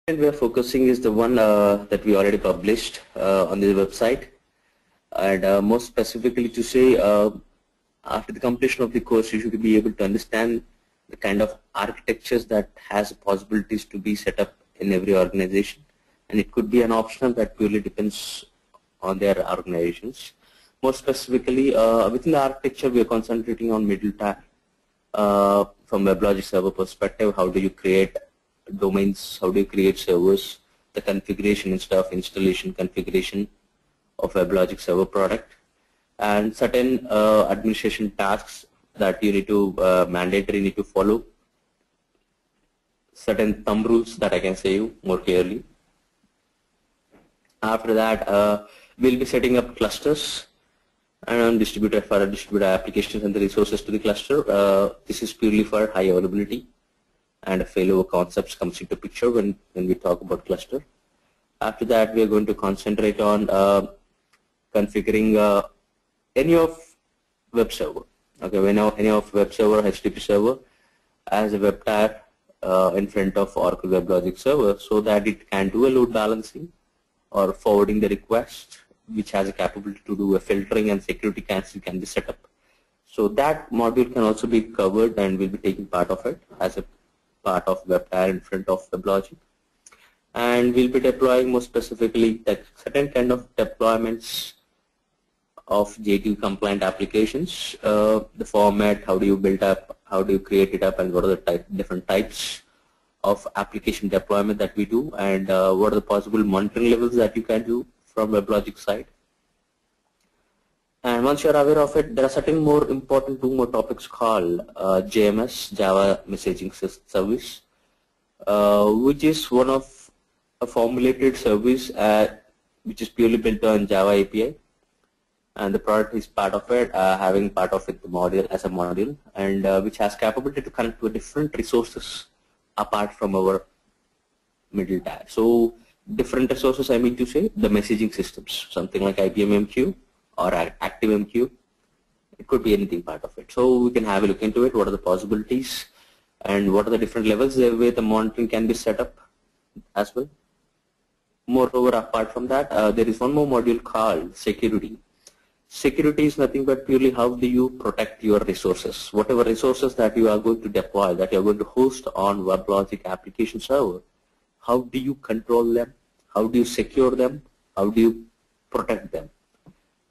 And we are focusing is the one that we already published on the website, and more specifically to say, after the completion of the course, you should be able to understand the kind of architectures that has possibilities to be set up in every organization, and it could be an optional that purely depends on their organizations. More specifically, within the architecture, we are concentrating on middle tier. From Weblogic server perspective, how do you create domains, how do you create servers, the configuration and stuff, installation, configuration of Weblogic server product, and certain administration tasks that you need to mandatory need to follow, certain thumb rules that I can say you more clearly. After that, we'll be setting up clusters and distributed applications and the resources to the cluster. This is purely for high availability, and failover concepts comes into picture when we talk about cluster. After that, we are going to concentrate on configuring any of web server. Okay, we know any of web server, HTTP server as a web tier in front of Oracle Weblogic server, so that it can do a load balancing or forwarding the request, which has a capability to do a filtering and security cancel can be set up. So that module can also be covered, and we'll be taking part of it as a part of web tier in front of Weblogic. And we'll be deploying more specifically certain kind of deployments of JTU compliant applications. The format, how do you build up, how do you create it up, and what are the different types of application deployment that we do, and what are the possible monitoring levels that you can do from Weblogic side. And once you're aware of it, there are certain more important two more topics called JMS, Java Messaging Service, which is one of a formulated service which is purely built on Java API, and the product is part of it, having part of it the module as a module, and which has capability to connect to different resources apart from our middle tier. So different resources, I mean to say, the messaging systems, something like IBM MQ or ActiveMQ. It could be anything part of it. So we can have a look into it, what are the possibilities and what are the different levels where the monitoring can be set up as well. Moreover, apart from that, there is one more module called security. Security is nothing but purely how do you protect your resources. Whatever resources that you are going to deploy, that you are going to host on Weblogic application server, how do you control them? How do you secure them? How do you protect them?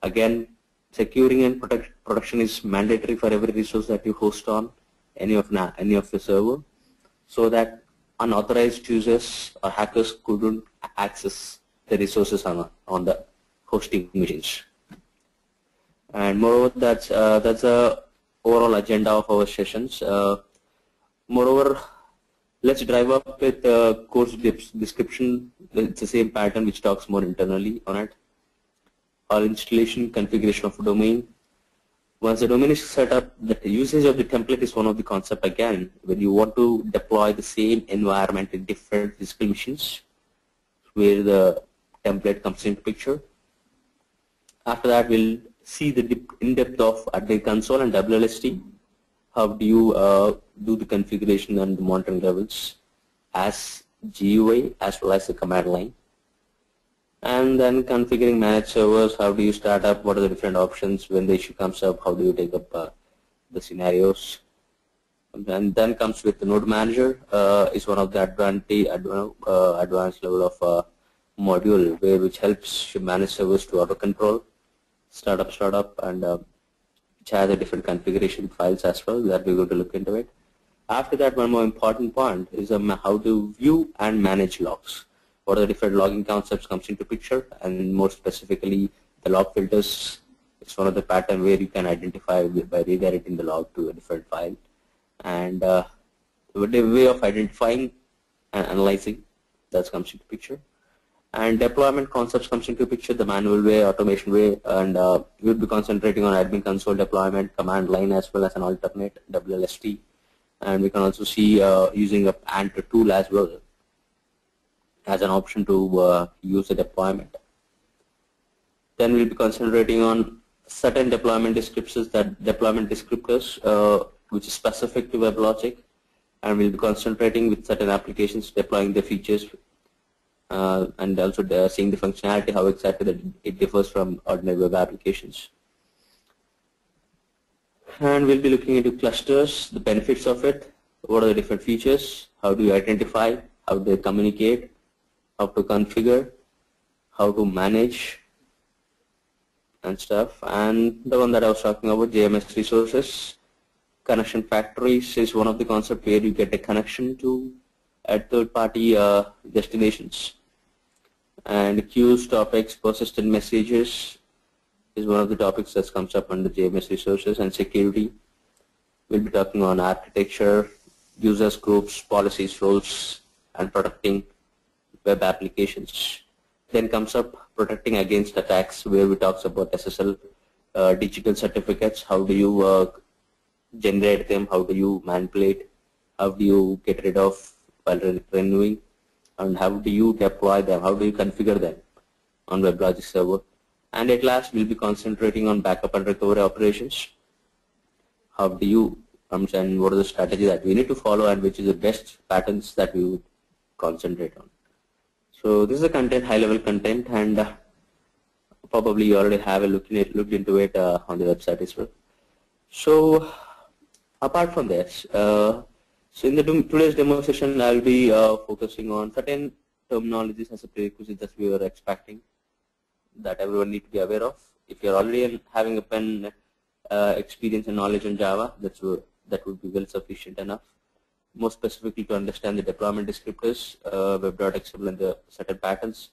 Again, securing and protection is mandatory for every resource that you host on any of the server, so that unauthorized users or hackers couldn't access the resources on the hosting machines. And moreover, that's a overall agenda of our sessions. Moreover, let's drive up with the course description. It's the same pattern which talks more internally on it. All installation, configuration of a domain. Once the domain is set up, the usage of the template is one of the concept again. When you want to deploy the same environment in different physical machines, where the template comes into picture. After that, we'll see the in-depth of admin console and WLST. How do you do the configuration and the monitoring levels as GUI as well as the command line. And then configuring managed servers, how do you start up, what are the different options when the issue comes up, how do you take up the scenarios. And then comes with the node manager, is one of the advanced level of module which helps you manage servers to auto control, startup, and which has a different configuration files as well that we're going to look into it. After that, one more important point is how to view and manage logs. What are the different logging concepts comes into picture, and more specifically the log filters. It's one of the pattern where you can identify by redirecting the log to a different file, and the way of identifying and analyzing that comes into picture. And deployment concepts comes into picture, the manual way, automation way, and we'll be concentrating on admin console deployment, command line as well as an alternate WLST, and we can also see using a ANT tool as well as an option to use the deployment. Then we'll be concentrating on certain deployment descriptors, which is specific to Weblogic, and we'll be concentrating with certain applications deploying the features and also seeing the functionality, how exactly that it differs from ordinary web applications. And we'll be looking into clusters, the benefits of it, what are the different features, how do you identify, how do they communicate, how to configure, how to manage, and stuff. And the one that I was talking about, JMS resources, connection factories is one of the concepts where you get a connection to third-party destinations. And queues, topics, persistent messages is one of the topics that comes up under JMS resources. And security, we'll be talking on architecture, users, groups, policies, roles, and protecting web applications. Then comes up protecting against attacks, where we talks about SSL, digital certificates, how do you generate them, how do you manipulate, how do you get rid of while renewing, and how do you deploy them, how do you configure them on Weblogic server. And at last, we'll be concentrating on backup and recovery operations. How do you and what are the strategies that we need to follow, and which is the best patterns that we would concentrate on. So this is the content, high-level content, and probably you already have looked into it on the website as well. So apart from this, so in today's demo session, I'll be focusing on certain terminologies as a prerequisite that we were expecting that everyone needs to be aware of. If you're already having a pen experience and knowledge on Java, that would be well sufficient enough. More specifically, to understand the deployment descriptors, web.xml, and the certain patterns.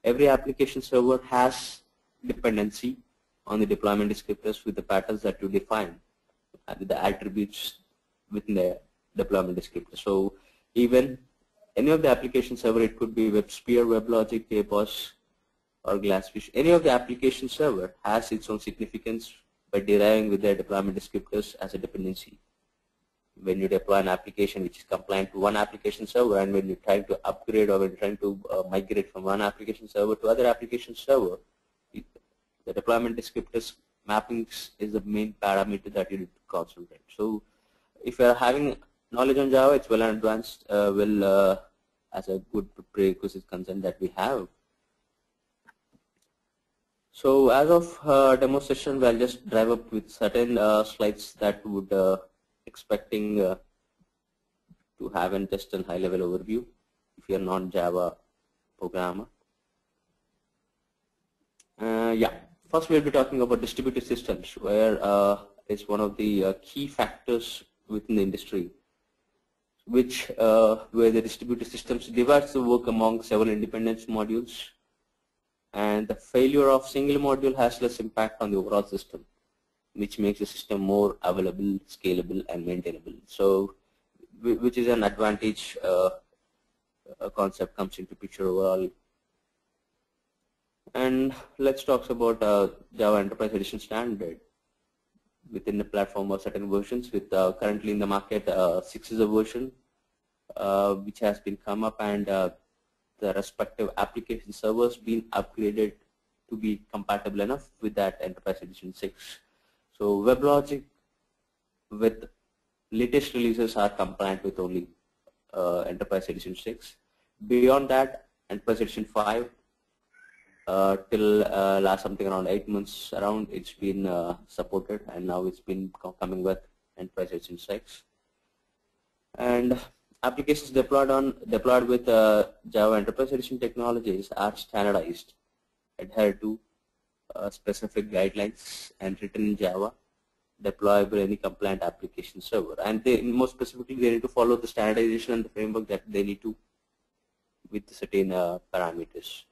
Every application server has dependency on the deployment descriptors with the patterns that you define, with the attributes within the deployment descriptor. So even any of the application server, it could be WebSphere, Weblogic, JBoss, or Glassfish. Any of the application server has its own significance by deriving with their deployment descriptors as a dependency. When you deploy an application which is compliant to one application server, and when you're trying to upgrade or when you're trying to migrate from one application server to other application server, the deployment descriptors mappings is the main parameter that you need to concentrate. So if you're having knowledge on Java, it's well advanced, as a good prerequisite concern that we have. So as of demo session, we'll just drive up with certain slides that would expecting to have just a high-level overview if you're non-Java programmer. Yeah, first we'll be talking about distributed systems, where it's one of the key factors within the industry, which where the distributed systems divides the work among several independent modules, and the failure of single module has less impact on the overall system, which makes the system more available, scalable, and maintainable. So, which is an advantage a concept comes into picture overall. And let's talk about Java Enterprise Edition standard. Within the platform of certain versions, with currently in the market 6 is a version which has been come up, and the respective application servers being upgraded to be compatible enough with that Enterprise Edition 6. So Weblogic with latest releases are compliant with only Enterprise Edition 6. Beyond that, Enterprise Edition 5 till last something around 8 months around, it's been supported, and now it's been coming with Enterprise Edition 6. And applications deployed with Java Enterprise Edition technologies are standardized, adhere to specific guidelines, and written in Java, deployable any compliant application server. And they, more specifically, they need to follow the standardization and the framework that they need to with certain parameters.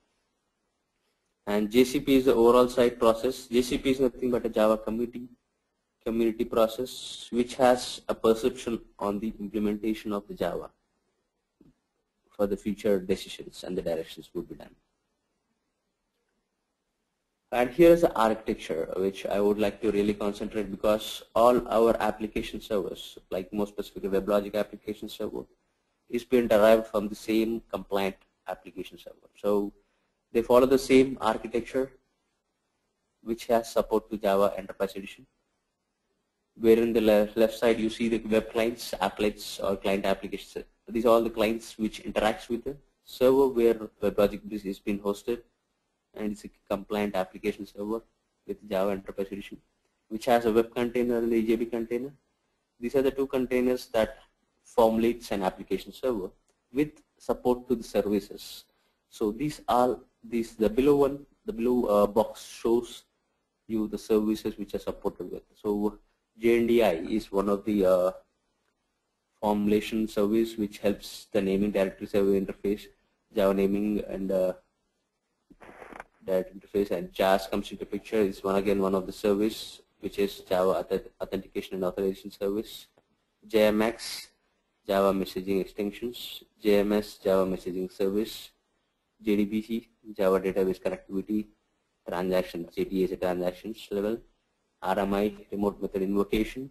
And JCP is the overall site process. JCP is nothing but a Java community process which has a perception on the implementation of the Java for the future decisions and the directions would be done. And here is the architecture which I would like to really concentrate, because all our application servers, like more specifically Weblogic application server, is being derived from the same compliant application server. So they follow the same architecture which has support to Java Enterprise Edition, where in the left side you see the web clients, applets, or client applications. These are all the clients which interacts with server where Weblogic is being hosted, and it's a compliant application server with Java Enterprise Edition, which has a web container and the EJB container. These are the two containers that formulates an application server with support to the services. So the below box shows you the services which are supported with. So JNDI is one of the formulation service which helps the naming directory server interface, Java naming and directory interface, and JAS comes into picture. Is one of the service which is Java authentication and authorization service. JMX, Java messaging extensions. JMS, Java messaging service. JDBC, Java database connectivity. Transactions, JDA transactions level. RMI, remote method invocation.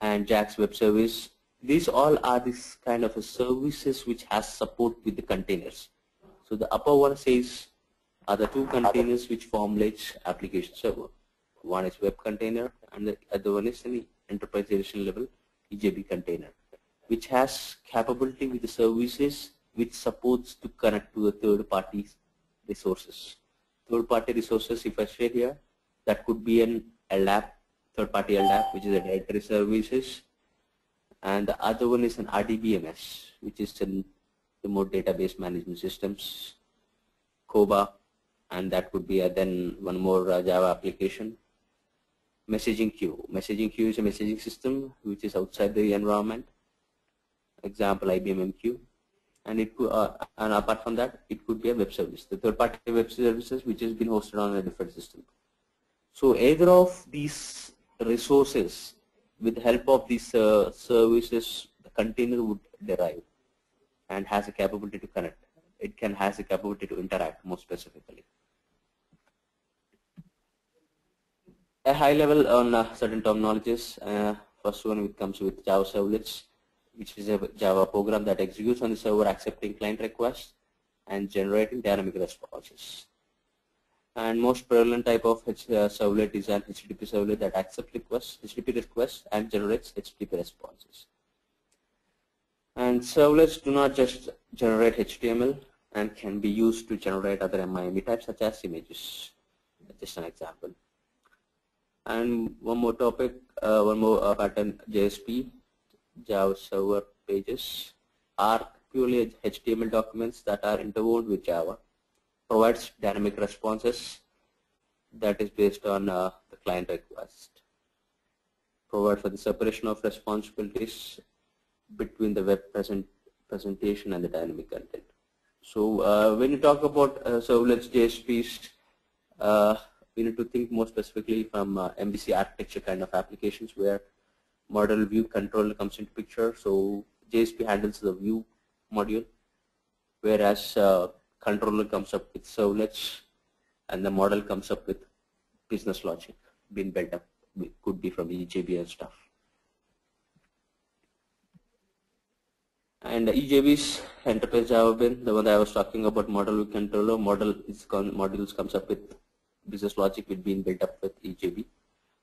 And JAX web service. These all are this kind of a services which has support with the containers. So the upper one says are the two containers which formulates application server. One is web container and the other one is an enterprise edition level EJB container, which has capability with the services which supports to connect to the third party resources. Third party resources, if I say here, that could be an LDAP, third party LDAP, which is a directory services, and the other one is an RDBMS, which is an remote database management systems, COBA, and that could be then one more Java application. Messaging queue. Messaging queue is a messaging system which is outside the environment. Example IBM MQ, and it could, and apart from that, it could be a web service. The third-party web services which has been hosted on a different system. So either of these resources, with the help of these services, the container would derive and has a capability to connect. It has a capability to interact more specifically. A high level on certain terminologies. First one comes with Java servlets, which is a Java program that executes on the server accepting client requests and generating dynamic responses. And most prevalent type of servlet is an HTTP servlet that accepts HTTP requests and generates HTTP responses. And servlets do not just generate HTML and can be used to generate other MIME types such as images. Just an example. And one more topic, one more pattern, JSP, Java Server Pages, are purely HTML documents that are interwoven with Java, provides dynamic responses that is based on the client request, provide for the separation of responsibilities between the web presentation and the dynamic content. So when you talk about servlets, JSPs, we need to think more specifically from MVC architecture kind of applications where model view controller comes into picture. So JSP handles the view module, whereas controller comes up with servlets and the model comes up with business logic being built up. It could be from EJB and stuff. And EJB's enterprise Java bin, the one that I was talking about, model view controller, modules comes up with business logic with being built up with EJB,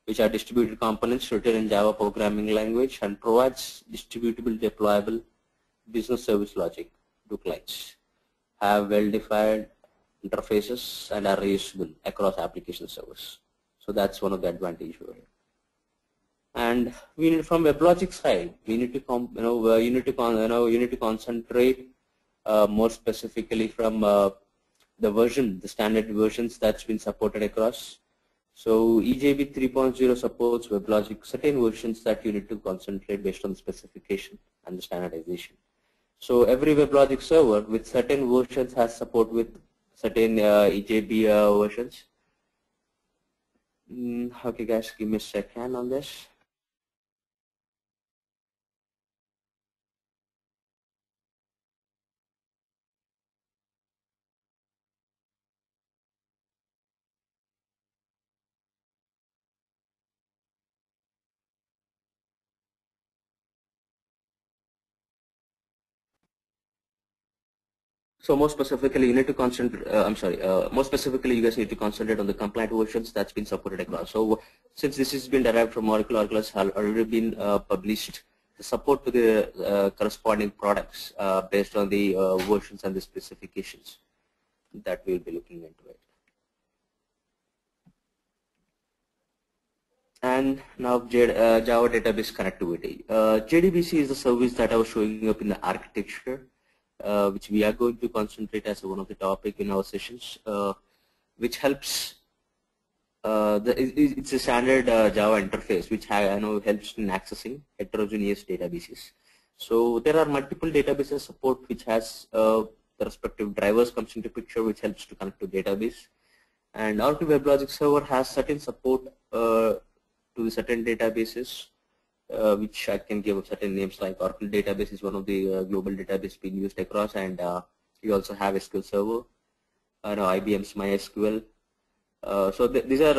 which are distributed components written in Java programming language and provides distributable, deployable business service logic to clients, have well-defined interfaces and are reusable across application servers. So that's one of the advantages here. And we need, from Weblogic side, we need to you need to concentrate more specifically from the standard versions that's been supported across. So EJB 3.0 supports Weblogic certain versions that you need to concentrate based on the specification and the standardization. So every Weblogic server with certain versions has support with certain EJB versions. Okay guys, give me a second on this. So more specifically, you need to concentrate. More specifically, you guys need to concentrate on the compliant versions that's been supported across. So since this has been derived from Oracle has already been published, the support to the corresponding products based on the versions and the specifications that we'll be looking into it. And now Java database connectivity. JDBC is the service that I was showing up in the architecture, which we are going to concentrate as one of the topic in our sessions, which helps. It's a standard Java interface which helps in accessing heterogeneous databases. So there are multiple databases support which has the respective drivers comes into picture, which helps to connect to database. And Oracle Weblogic server has certain support to certain databases, which I can give certain names like Oracle database is one of the global database being used across, and you also have SQL Server, IBM's MySQL. So these are,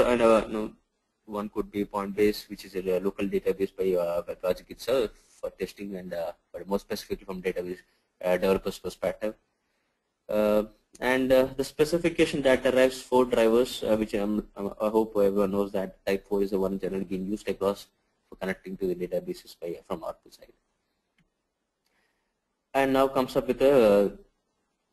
one could be Pointbase, which is a local database by Weblogic itself for testing and but more specifically from database developers perspective. And the specification that derives 4 drivers, which I hope everyone knows that type 4 is the one generally being used across for connecting to the databases from Oracle side. And now comes up with the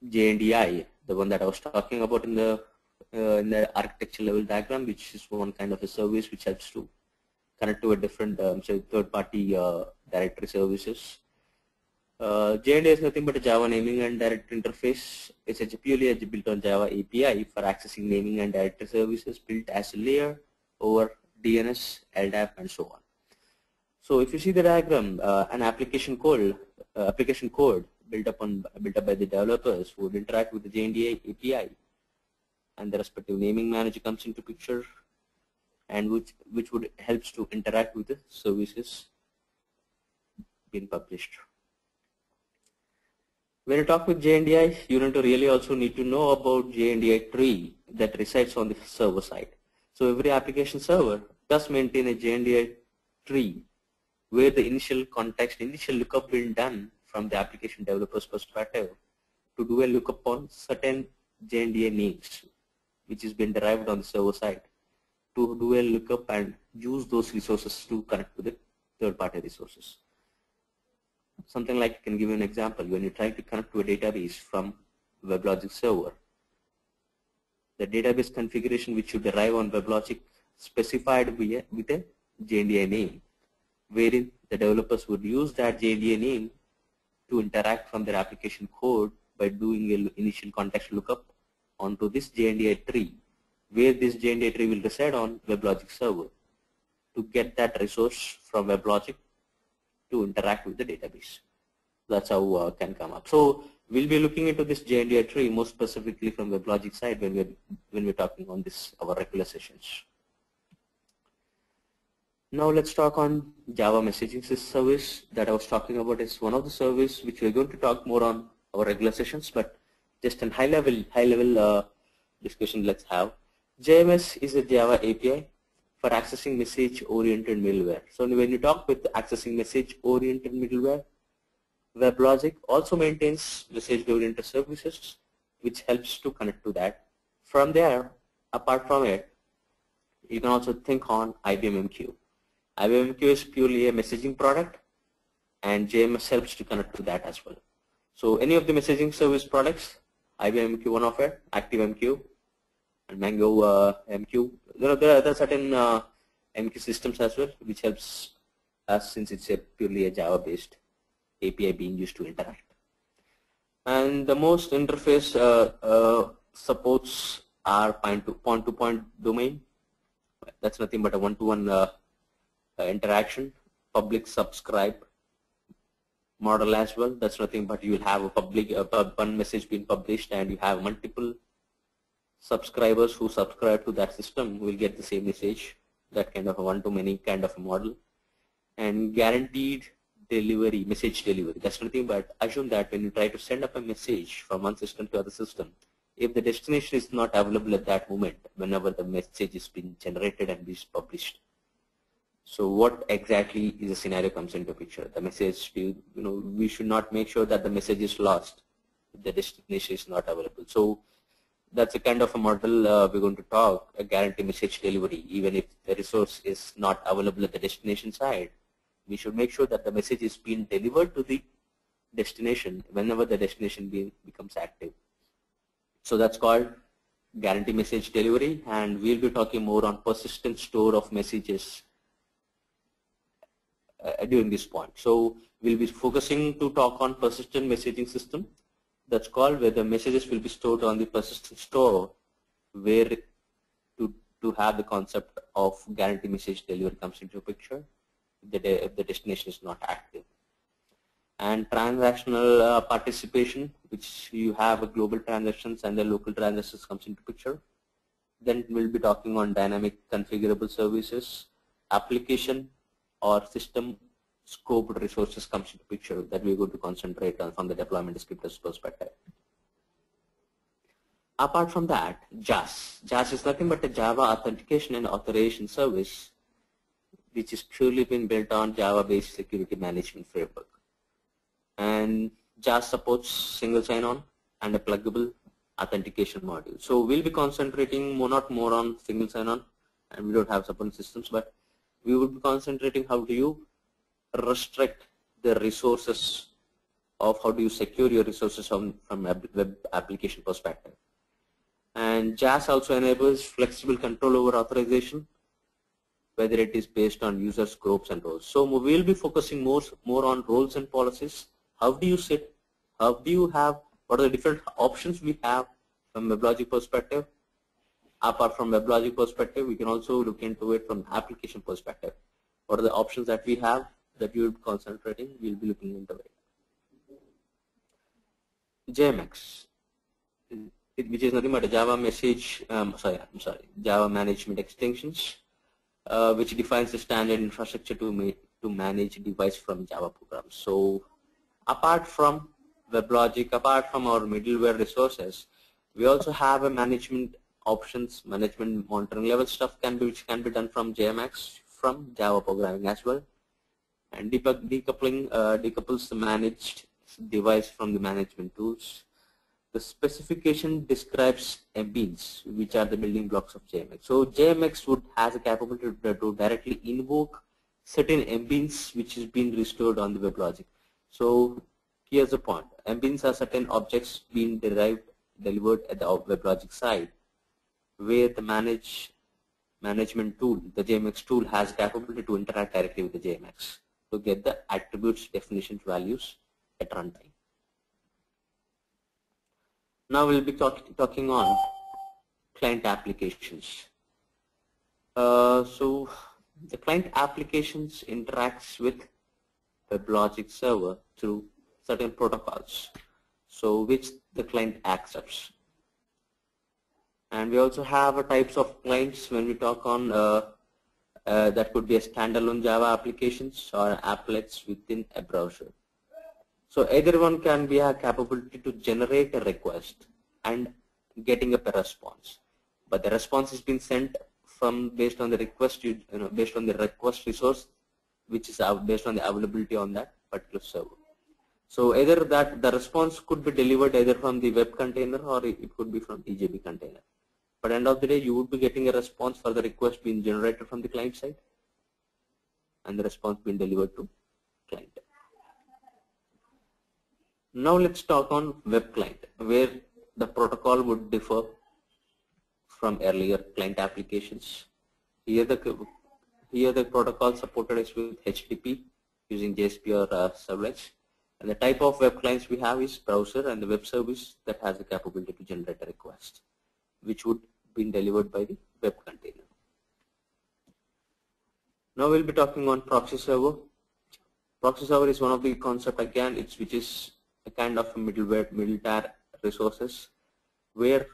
JNDI, the one that I was talking about in the architecture level diagram, which is one kind of a service which helps to connect to a different third-party directory services. JNDI is nothing but a Java naming and directory interface. It's purely built on Java API for accessing naming and directory services, built as a layer over DNS, LDAP, and so on. So if you see the diagram, an application code built up by the developers would interact with the JNDI API, and the respective naming manager comes into picture, and which would helps to interact with the services being published. When you talk with JNDI, you need to know about JNDI tree that resides on the server side. So every application server does maintain a JNDI tree where the initial lookup being done from the application developer's perspective to do a lookup on certain JNDI names, which has been derived on the server side, to do a lookup and use those resources to connect to the third-party resources. Something like, I can give you an example. When you try to connect to a database from Weblogic server, the database configuration which you derive on Weblogic specified with a JNDI name, wherein the developers would use that JNDI name to interact from their application code by doing an initial context lookup onto this JNDI tree, where this JNDI tree will reside on Weblogic server to get that resource from Weblogic to interact with the database. That's how can come up. So we'll be looking into this JNDI tree more specifically from Weblogic side when we're talking on this our regular sessions. Now let's talk on Java messaging service that I was talking about. Is one of the service which we're going to talk more on our regular sessions, but just a high level discussion let's have. JMS is a Java API for accessing message-oriented middleware. So when you talk with accessing message-oriented middleware, Weblogic also maintains message-oriented services, which helps to connect to that. From there, apart from it, you can also think on IBM MQ. IBM MQ is purely a messaging product, and JMS helps to connect to that as well. So any of the messaging service products, IBM MQ one of it, ActiveMQ, and Mango MQ. There are certain MQ systems as well, which helps us since it's purely a Java-based API being used to interact. And the most interface supports are point-to-point domain. That's nothing but a one-to-one interaction. Public subscribe model as well. That's nothing but you will have a public one message being published, and you have multiple subscribers who subscribe to that system will get the same message. That kind of a one-to-many kind of a model. And guaranteed delivery, message delivery. That's nothing but assume that when you try to send up a message from one system to other system, if the destination is not available at that moment, whenever the message is being generated and is published. So what exactly is the scenario comes into picture? The message, we should not make sure that the message is lost if the destination is not available. So that's a kind of a model we're going to talk, a guarantee message delivery, even if the resource is not available at the destination side. We should make sure that the message is being delivered to the destination whenever the destination becomes active. So that's called guarantee message delivery, and we'll be talking more on persistent store of messages during this point. So we'll be focusing to talk on persistent messaging system. That's called where the messages will be stored on the persistent store, where to have the concept of guarantee message delivery comes into picture if the destination is not active. And transactional participation, which you have a global transactions and the local transactions comes into picture. Then we'll be talking on dynamic configurable services, application or system scoped resources comes into picture that we're going to concentrate on from the deployment descriptors perspective. Apart from that, JAS is nothing but a Java authentication and authorization service, which is purely been built on Java-based security management framework. And JAS supports single sign-on and a pluggable authentication module. So we'll be concentrating not more on single sign-on, and we don't have support systems, but we will be concentrating how do you restrict the resources of how do you secure your resources from web application perspective. And JAS also enables flexible control over authorization, whether it is based on users, groups, and roles. So we'll be focusing more on roles and policies. How do you sit? How do you have? What are the different options we have from Weblogic perspective? Apart from Weblogic perspective, we can also look into it from application perspective. What are the options that we have that you'll be concentrating? We'll be looking into it. JMX, which is nothing but a Java message, Java management extensions, which defines the standard infrastructure to manage device from Java programs. So apart from Weblogic, apart from our middleware resources, we also have a management options, management monitoring level stuff which can be done from JMX from Java programming as well. And decouples the managed device from the management tools. The specification describes MBeans, which are the building blocks of JMX. So JMX has a capability to directly invoke certain MBeans which is being restored on the Weblogic. So here's the point. MBeans are certain objects being delivered at the Weblogic side, where the management tool, the JMX tool, has capability to interact directly with the JMX to get the attributes, definitions, values at runtime. Now we'll be talking on client applications. So the client applications interacts with Weblogic server through certain protocols, so which the client accepts. And we also have a types of clients when we talk on that could be a standalone Java applications or applets within a browser. So either one can be a capability to generate a request and getting up a response, but the response has been sent from based on the request based on the request resource, which is based on the availability on that particular server. So either that the response could be delivered either from the web container or it could be from EJB container. But end of the day, you would be getting a response for the request being generated from the client side, and the response being delivered to client. Now let's talk on web client, where the protocol would differ from earlier client applications. Here the protocol supported is with HTTP using JSP or servlets, and the type of web clients we have is browser and the web service that has the capability to generate a request, which would be delivered by the web container. Now we'll be talking on proxy server. Proxy server is one of the concept again, which is a kind of a middle tier resources, where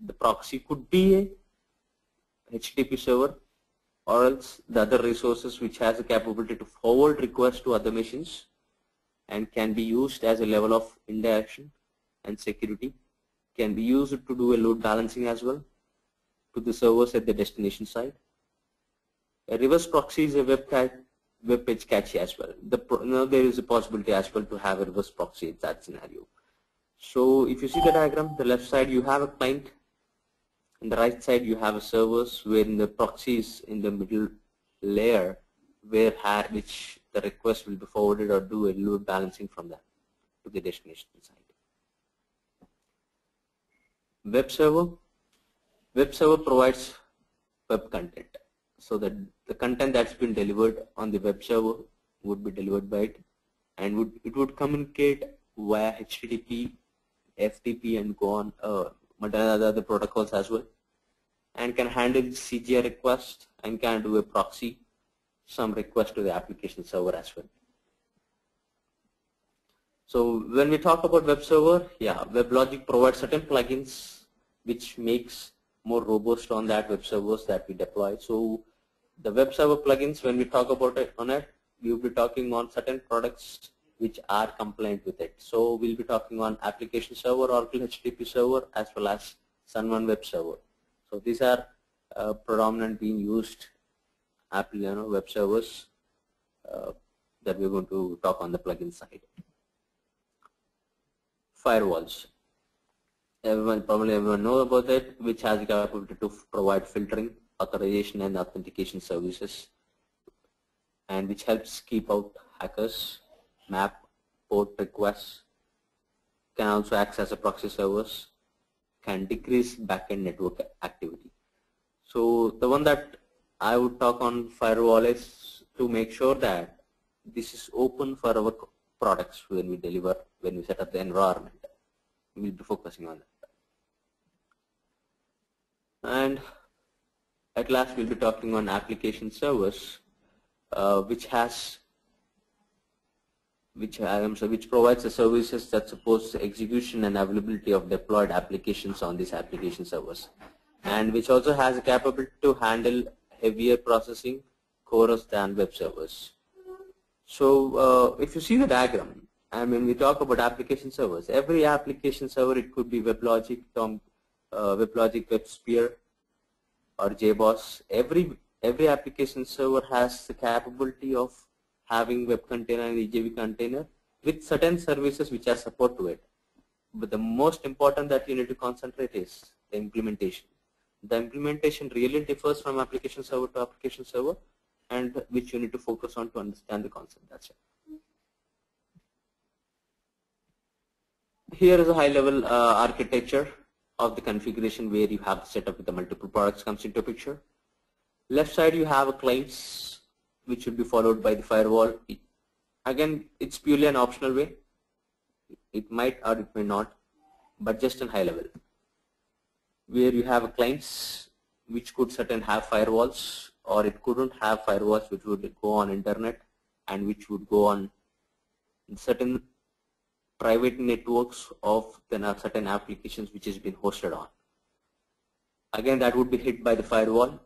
the proxy could be a HTTP server or else the other resources which has a capability to forward requests to other machines and can be used as a level of indirection and security, can be used to do a load balancing as well to the servers at the destination side. A reverse proxy is a web page cache as well. There is a possibility as well to have a reverse proxy in that scenario. So if you see the diagram, the left side you have a client, and the right side you have a servers, where the proxy is in the middle layer, which the request will be forwarded or do a load balancing from that to the destination side. Web server provides web content, so that the content that's been delivered on the web server would be delivered by it, and it would communicate via HTTP, FTP, and go on other protocols as well, and can handle CGI request and can do a proxy, some request to the application server as well. So when we talk about web server, yeah, Weblogic provides certain plugins which makes more robust on that web servers that we deploy. So the web server plugins, when we talk about it on it, we will be talking on certain products which are compliant with it. So we'll be talking on application server, Oracle HTTP server, as well as Sun1 web server. So these are predominant being used web servers that we're going to talk on the plugin side. Firewalls. Probably everyone know about it, which has the capability to provide filtering, authorization, and authentication services, and which helps keep out hackers, map port requests, can also act as a proxy servers, can decrease backend network activity. So the one that I would talk on firewall is to make sure that this is open for our products when we deliver, when we set up the environment. We'll be focusing on that. And at last we'll be talking on application servers, which provides the services that support the execution and availability of deployed applications on these application servers, and which also has a capability to handle heavier processing cores than web servers. So if you see the diagram, and when we talk about application servers, every application server, it could be Weblogic, Weblogic WebSphere, or JBoss. Every application server has the capability of having web container and EJB container with certain services which are support to it. But the most important that you need to concentrate is the implementation. The implementation really differs from application server to application server, and which you need to focus on to understand the concept. That's it. Here is a high-level architecture of the configuration where you have the setup with the multiple products comes into picture. Left side you have a clients which will be followed by the firewall. Again, it's purely an optional way. It might or it may not, but just in high level. Where you have a clients which could certain have firewalls, or it couldn't have firewalls, which would go on internet and which would go on certain private networks of certain applications which has been hosted on. Again, that would be hit by the firewall,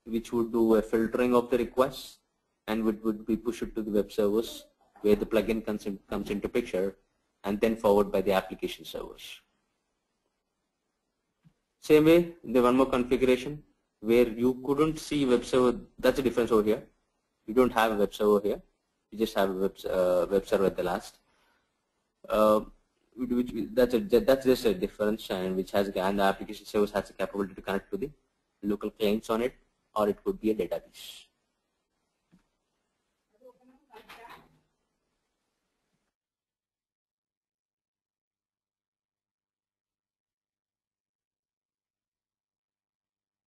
which would do a filtering of the requests and would be pushed to the web servers where the plugin comes into picture, and then forward by the application servers. Same way, the one more configuration where you couldn't see web server. That's the difference over here. You don't have a web server here. You just have a web server at the last. That's just a difference, and which has, and the application service has the capability to connect to the local clients on it, or it could be a database.